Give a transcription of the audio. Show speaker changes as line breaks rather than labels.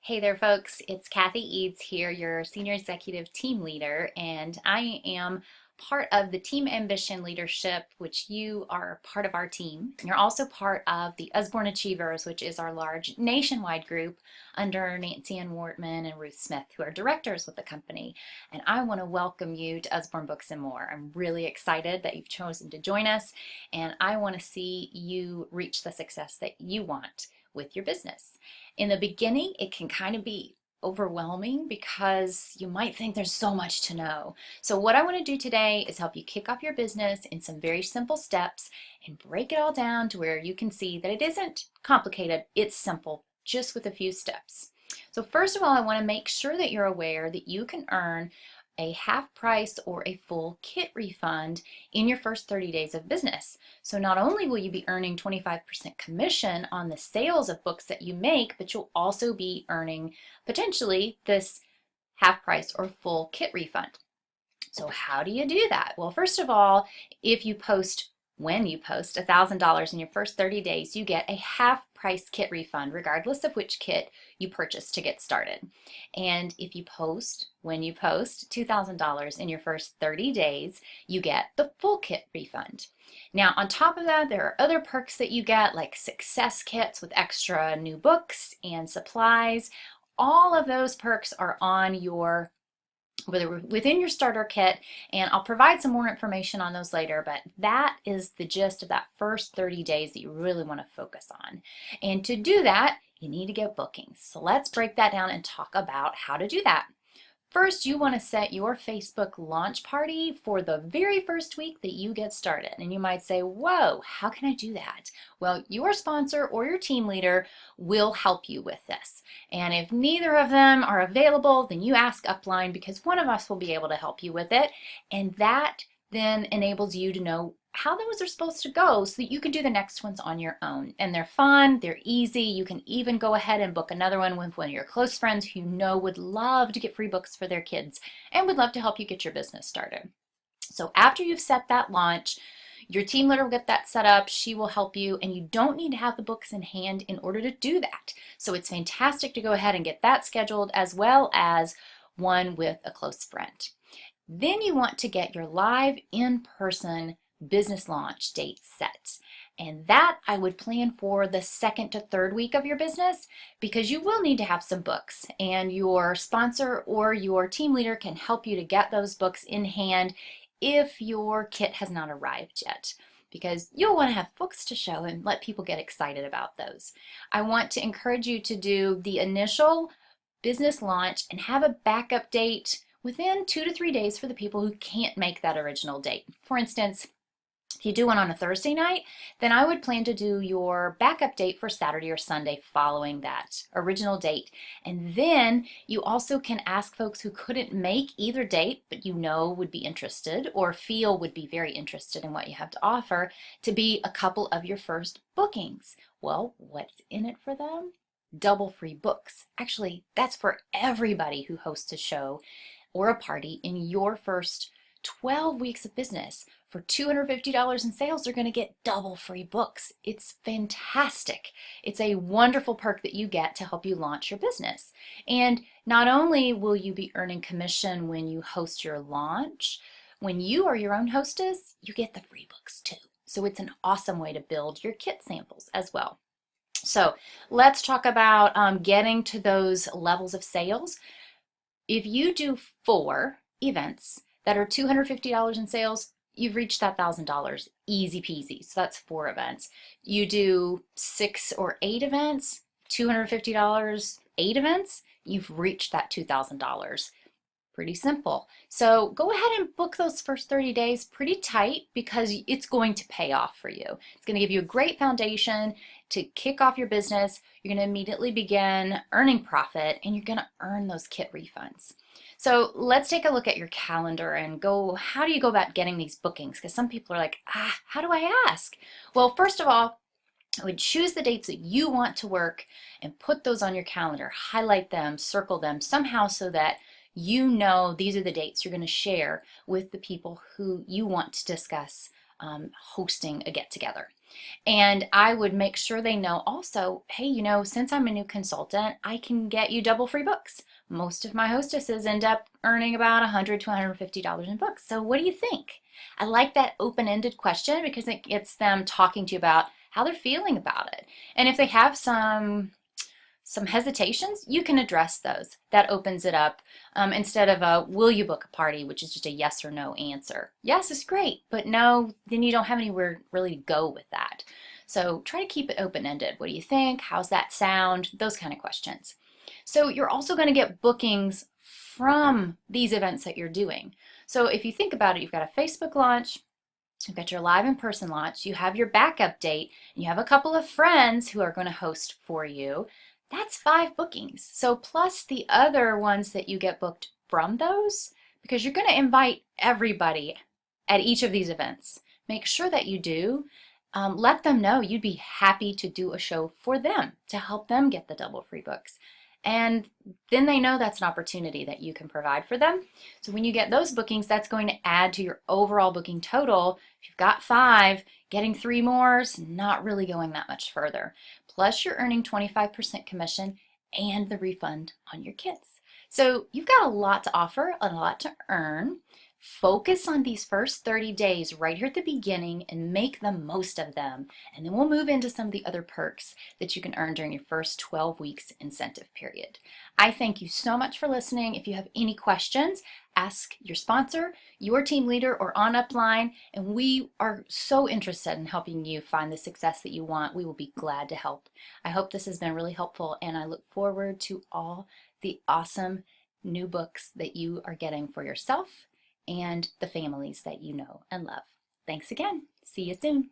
Hey there, folks. It's Kathy Eads here, your Senior Executive Team Leader, and I am part of the Team Ambition Leadership, which you are part of our team. You're also part of the Usborne Achievers, which is our large nationwide group under Nancy Ann Wortman and Ruth Smith, who are directors with the company. And I want to welcome you to Usborne Books and More. I'm really excited that you've chosen to join us, and I want to see you reach the success that you want with your business. In the beginning, it can kind of be overwhelming because you might think there's so much to know. So what I want to do today is help you kick off your business in some very simple steps and break it all down to where you can see that it isn't complicated, it's simple, just with a few steps. So first of all, I want to make sure that you're aware that you can earn a half price or a full kit refund in your first 30 days of business. So not only will you be earning 25% commission on the sales of books that you make, but you'll also be earning potentially this half price or full kit refund. So how do you do that? Well, first of all, when you post $1,000 in your first 30 days, you get a half price kit refund, regardless of which kit you purchase to get started. And if you post, when you post $2,000 in your first 30 days, you get the full kit refund. Now, on top of that, there are other perks that you get, like success kits with extra new books and supplies. All of those perks are on your within your starter kit, and I'll provide some more information on those later, but that is the gist of that first 30 days that you really want to focus on. And to do that, you need to get bookings. So let's break that down and talk about how to do that. First, you want to set your Facebook launch party for the very first week that you get started. And you might say, whoa, how can I do that? Well, your sponsor or your team leader will help you with this. And if neither of them are available, then you ask upline, because one of us will be able to help you with it. And that then enables you to know how those are supposed to go so that you can do the next ones on your own. And they're fun, they're easy. You can even go ahead and book another one with one of your close friends who you know would love to get free books for their kids and would love to help you get your business started. So after you've set that launch, your team leader will get that set up, she will help you, and you don't need to have the books in hand in order to do that. So it's fantastic to go ahead and get that scheduled, as well as one with a close friend. Then you want to get your live in-person business launch date set. And that I would plan for the second to third week of your business, because you will need to have some books, and your sponsor or your team leader can help you to get those books in hand if your kit has not arrived yet, because you'll want to have books to show and let people get excited about those. I want to encourage you to do the initial business launch and have a backup date within 2 to 3 days for the people who can't make that original date. For instance, if you do one on a Thursday night, then I would plan to do your backup date for Saturday or Sunday following that original date. And then you also can ask folks who couldn't make either date, but you know would be interested or feel would be very interested in what you have to offer, to be a couple of your first bookings. Well, what's in it for them? Double free books. Actually, that's for everybody who hosts a show or a party in your first 12 weeks of business. For $250 in sales, they're going to get double free books. It's fantastic. It's a wonderful perk that you get to help you launch your business. And not only will you be earning commission when you host your launch, when you are your own hostess, you get the free books too. So it's an awesome way to build your kit samples as well. So let's talk about getting to those levels of sales. If you do 4 events that are $250 in sales, you've reached that $1,000 easy peasy. So that's 4 events. You do 6 or 8 events, $250, 8 events, you've reached that $2,000. Pretty simple. So go ahead and book those first 30 days pretty tight, because it's going to pay off for you. It's going to give you a great foundation to kick off your business. You're going to immediately begin earning profit, and you're going to earn those kit refunds. So let's take a look at your calendar and go, how do you go about getting these bookings? Because some people are like, how do I ask? Well, first of all, I would choose the dates that you want to work and put those on your calendar, highlight them, circle them somehow so that you know these are the dates you're going to share with the people who you want to discuss hosting a get-together. And I would make sure they know also, hey, since I'm a new consultant, I can get you double free books. Most of my hostesses end up earning about $100 to $150 in books. So what do you think? I like that open-ended question because it gets them talking to you about how they're feeling about it. And if they have some hesitations, you can address those. That opens it up instead of a will you book a party, which is just a yes or no answer. Yes is great, but no, then you don't have anywhere really to go with that. So try to keep it open-ended. What do you think? How's that sound? Those kind of questions. So you're also going to get bookings from these events that you're doing. So if you think about it, you've got a Facebook launch, you've got your live in-person launch, you have your backup date, and you have a couple of friends who are going to host for you. That's 5 bookings. So plus the other ones that you get booked from those, because you're going to invite everybody at each of these events. Make sure that you do. Let them know you'd be happy to do a show for them to help them get the double free books. And then they know that's an opportunity that you can provide for them. So when you get those bookings, that's going to add to your overall booking total. If you've got 5, getting 3 more is not really going that much further. Plus you're earning 25% commission and the refund on your kits. So you've got a lot to offer, a lot to earn. Focus on these first 30 days right here at the beginning and make the most of them. And then we'll move into some of the other perks that you can earn during your first 12 weeks incentive period. I thank you so much for listening. If you have any questions, ask your sponsor, your team leader, or on upline, and we are so interested in helping you find the success that you want. We will be glad to help. I hope this has been really helpful, and I look forward to all the awesome new books that you are getting for yourself and the families that you know and love. Thanks again. See you soon.